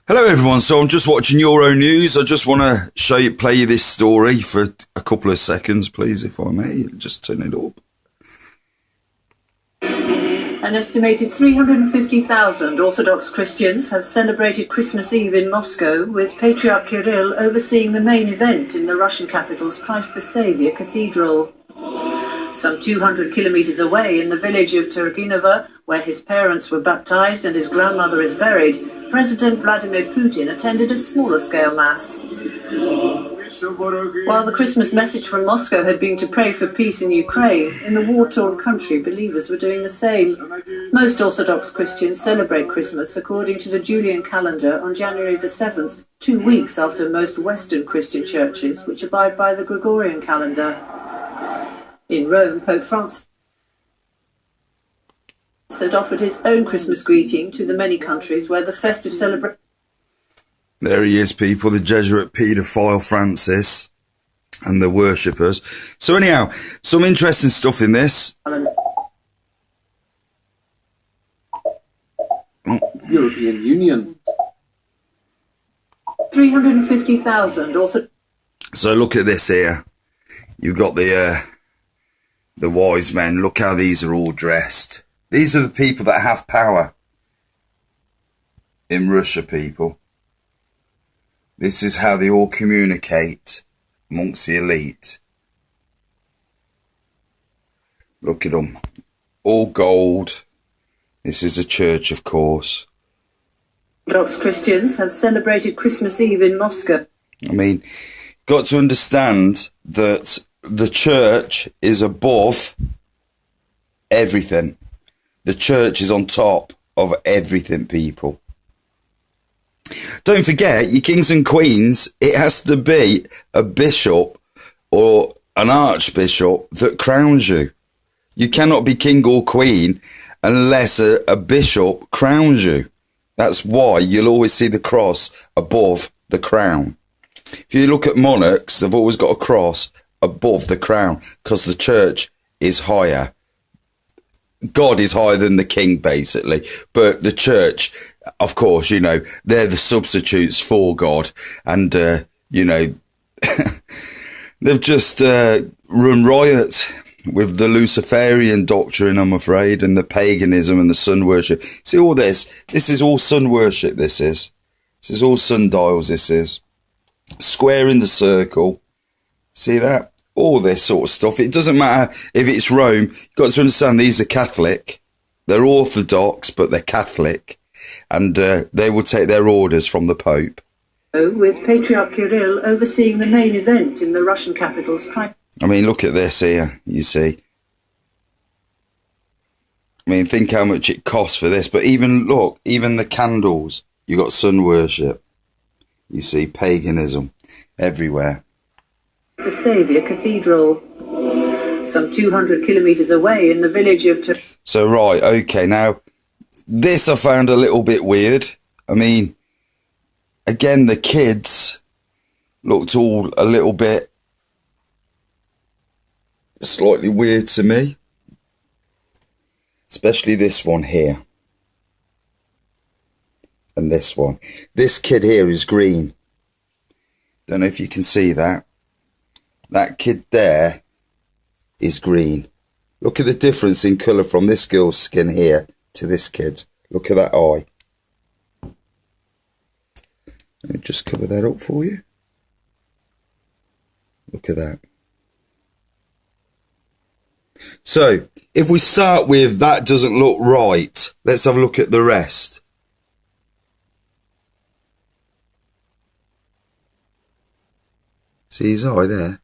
Hello everyone, so I'm just watching Euronews. I just want to play you this story for a couple of seconds, please, if I may. Just turn it up. An estimated 350,000 Orthodox Christians have celebrated Christmas Eve in Moscow, with Patriarch Kirill overseeing the main event in the Russian capital's Christ the Saviour Cathedral. Some 200 kilometres away in the village of Turginovo, where his parents were baptised and his grandmother is buried, President Vladimir Putin attended a smaller-scale mass. While the Christmas message from Moscow had been to pray for peace in Ukraine, in the war-torn country believers were doing the same. Most Orthodox Christians celebrate Christmas according to the Julian calendar on January the 7th, 2 weeks after most Western Christian churches, which abide by the Gregorian calendar. In Rome, Pope Francis had offered his own Christmas greeting to the many countries where the festive celebration... There he is, people, the Jesuit paedophile Francis and the worshippers. So anyhow, some interesting stuff in this. European Union. 350,000 also. So look at this here. You've got the wise men. Look how these are all dressed. These are the people that have power in Russia, people. This is how they all communicate amongst the elite. Look at them. All gold. This is a church, of course. Orthodox Christians have celebrated Christmas Eve in Moscow. I mean, got to understand that the church is above everything. The church is on top of everything, people. Don't forget, your kings and queens, it has to be a bishop or an archbishop that crowns you. You cannot be king or queen unless a bishop crowns you. That's why you'll always see the cross above the crown. If you look at monarchs, they've always got a cross above the crown because the church is higher. God is higher than the king, basically. But the church, of course, you know, they're the substitutes for God. And, you know, they've just run riot with the Luciferian doctrine, I'm afraid, and the paganism and the sun worship. See all this? This is all sun worship, this is. This is all sundials, this is. Square in the circle. See that? All this sort of stuff. It doesn't matter if it's Rome. You've got to understand these are Catholic. They're Orthodox, but they're Catholic. And they will take their orders from the Pope. With Patriarch Kirill overseeing the main event in the Russian capital's... I mean, look at this here, you see. I mean, think how much it costs for this. But even, look, even the candles. You got sun worship. You see, paganism everywhere. The Saviour Cathedral, some 200 kilometres away in the village of... So, right, okay, now, this I found a little bit weird. I mean, again, the kids looked all a little bit slightly weird to me. Especially this one here. And this one. This kid here is green. Don't know if you can see that. That kid there is green. Look at the difference in colour from this girl's skin here to this kid's. Look at that eye. Let me just cover that up for you. Look at that. So, if we start with that doesn't look right, let's have a look at the rest. See his eye there?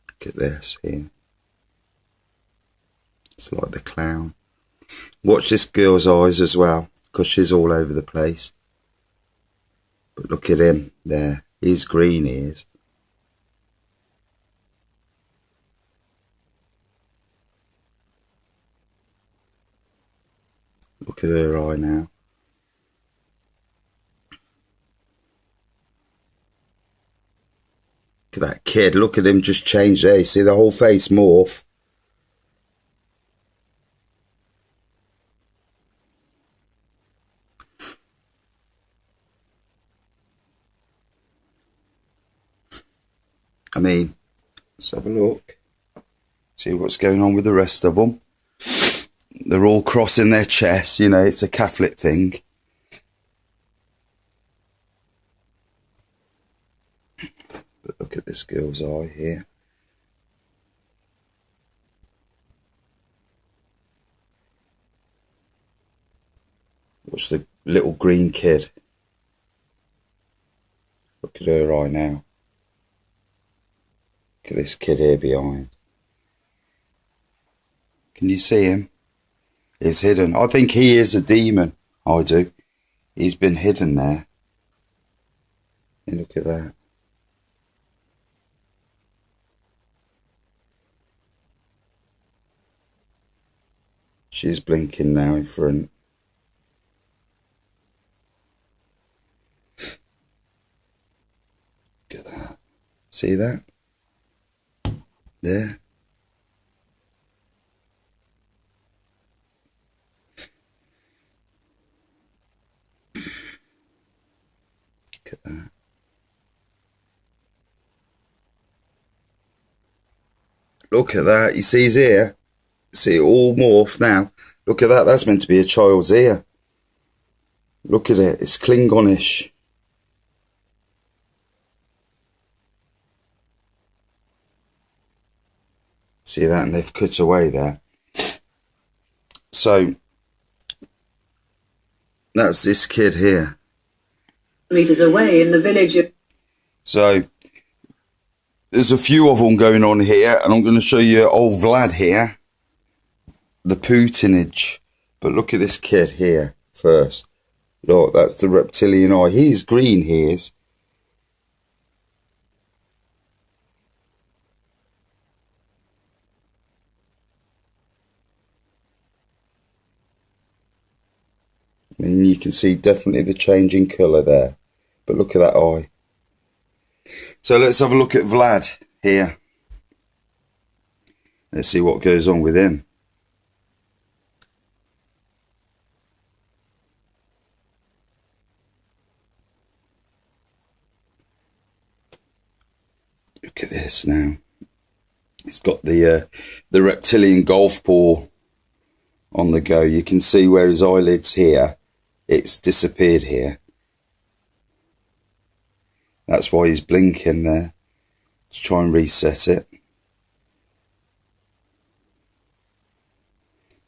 Look at this here. It's like the clown. Watch this girl's eyes as well, because she's all over the place. But look at him there. He's green, he is. Look at her eye now. Look at that kid. Look at him just change there. You see the whole face morph. I mean, let's have a look. See what's going on with the rest of them. They're all crossing their chest. You know, it's a Catholic thing. But look at this girl's eye here. Watch the little green kid. Look at her eye now. Look at this kid here behind. Can you see him? He's hidden. I think he is a demon. I do. He's been hidden there. And look at that. She's blinking now in front. Look at that. See that? There. Look at that. Look at that. You see his ear? See it all morph now. Look at that. That's meant to be a child's ear. Look at it. It's Klingonish. See that? And they've cut away there. So that's this kid here. Meters away in the village of... So there's a few of them going on here, and I'm going to show you old Vlad here, the Putinage. But look at this kid here first. Look, that's the reptilian eye. He's green, he is. I mean, you can see definitely the change in colour there. But look at that eye. So let's have a look at Vlad here. Let's see what goes on with him. Look at this now. It's got the reptilian golf ball on the go. You can see where his eyelid's here. It's disappeared here. That's why he's blinking there. Let's try and reset it.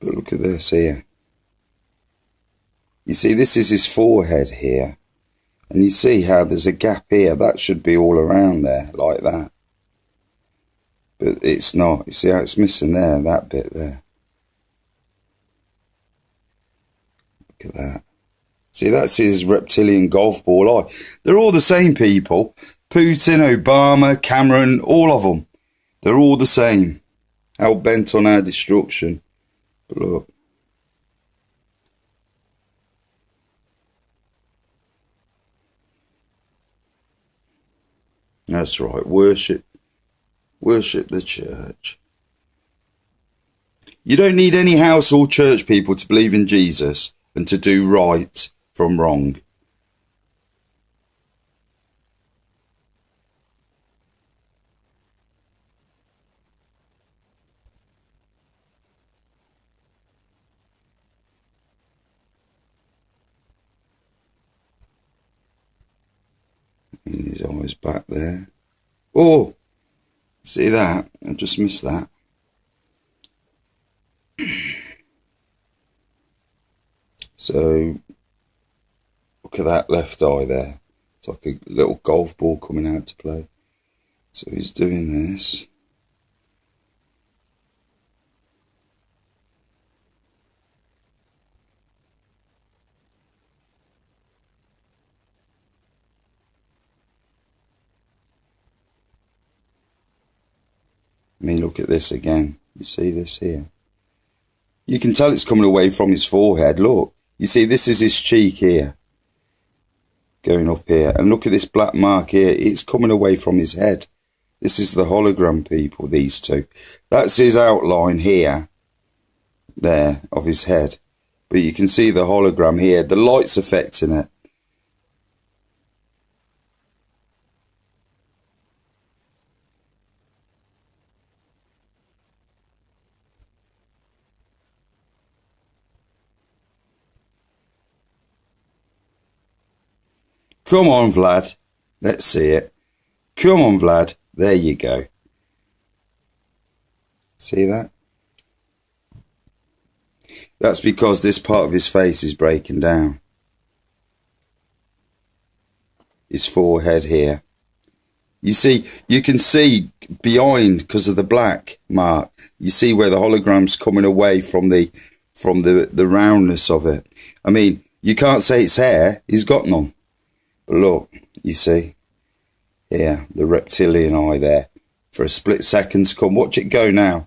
But look at this here. You see, this is his forehead here. And you see how there's a gap here. That should be all around there, like that. But it's not. You see how it's missing there, that bit there. Look at that. See, that's his reptilian golf ball eye. They're all the same people. Putin, Obama, Cameron, all of them. They're all the same. Hell bent on our destruction. But look. That's right. Worship the church. You don't need any house or church people to believe in Jesus and to do right from wrong. And his eyes back there. Oh, see that? I just missed that. So look at that left eye there. It's like a little golf ball coming out to play. So he's doing this. I mean, look at this again. You see this here? You can tell it's coming away from his forehead. Look. You see, this is his cheek here. Going up here. And look at this black mark here. It's coming away from his head. This is the hologram, people, these two. That's his outline here, there, of his head. But you can see the hologram here. The light's affecting it. Come on, Vlad. Let's see it. Come on, Vlad. There you go. See that? That's because this part of his face is breaking down. His forehead here. You see, you can see behind because of the black mark. You see where the hologram's coming away from the roundness of it. I mean, you can't say it's hair. He's got none. But look, you see, here, the reptilian eye there. For a split second to come. Watch it go now.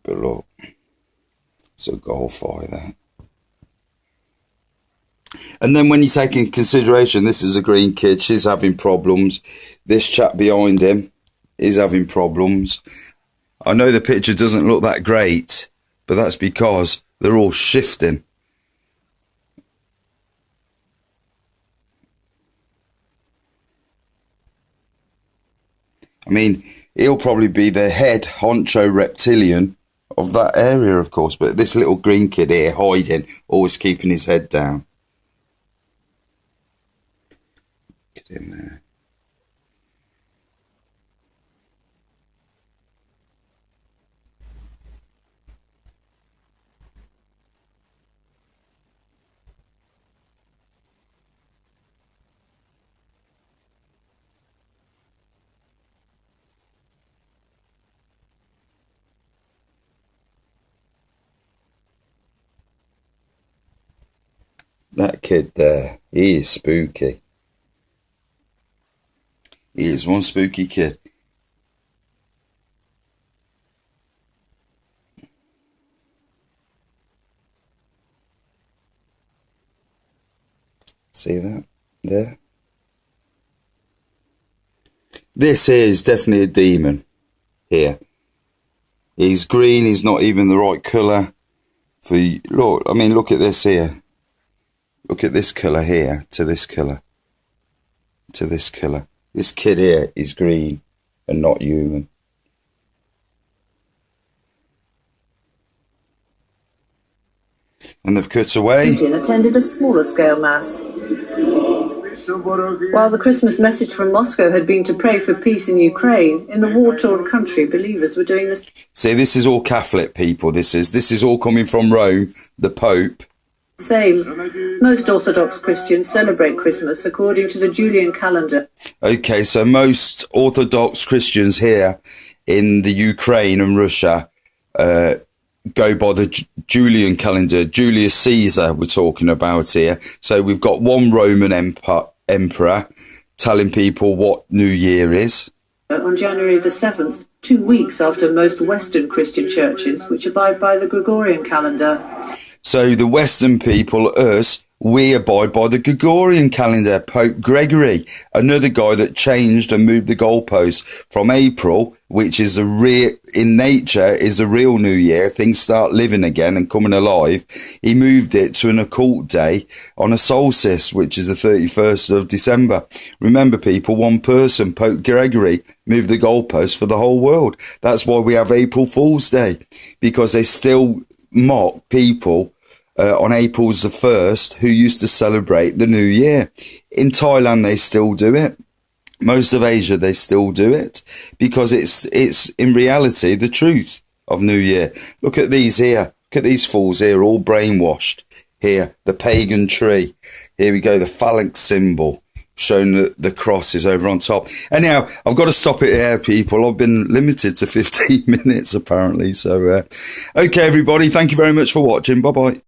But look, it's a golf eye there. And then when you take in consideration, this is a green kid, she's having problems. This chap behind him is having problems. I know the picture doesn't look that great, but that's because they're all shifting. I mean, he'll probably be the head honcho reptilian of that area, of course, but this little green kid here hiding, always keeping his head down. Get in there. That kid there, he is spooky. He is one spooky kid. See that there? This here is definitely a demon here. He's green, he's not even the right colour. Look, I mean, look at this here. Look at this colour here to this colour. To this colour. This kid here is green and not human. And they've cut away. Putin attended a smaller scale mass. While the Christmas message from Moscow had been to pray for peace in Ukraine, in the war-torn country, believers were doing this. See, this is all Catholic people. This is all coming from Rome, the Pope. Same. Most Orthodox Christians celebrate Christmas according to the Julian calendar. Okay, so most Orthodox Christians here in the Ukraine and Russia go by the Julian calendar. Julius Caesar we're talking about here. So we've got one Roman emperor telling people what New Year is. On January the 7th, 2 weeks after most Western Christian churches, which abide by the Gregorian calendar. So the Western people, us, we abide by the Gregorian calendar. Pope Gregory, another guy that changed and moved the goalposts from April, which is in nature is a real New Year. Things start living again and coming alive. He moved it to an occult day on a solstice, which is the 31st of December. Remember, people, one person, Pope Gregory, moved the goalposts for the whole world. That's why we have April Fool's Day, because they still mock people on April's the 1st who used to celebrate the New Year. In Thailand they still do it. Most of Asia they still do it because it's in reality the truth of New Year. Look at these here. Look at these fools here, all brainwashed. Here, the pagan tree. Here we go, the phallic symbol, showing that the cross is over on top. Anyhow, I've got to stop it here, people. I've been limited to 15 minutes apparently. So, okay, everybody, thank you very much for watching. Bye-bye.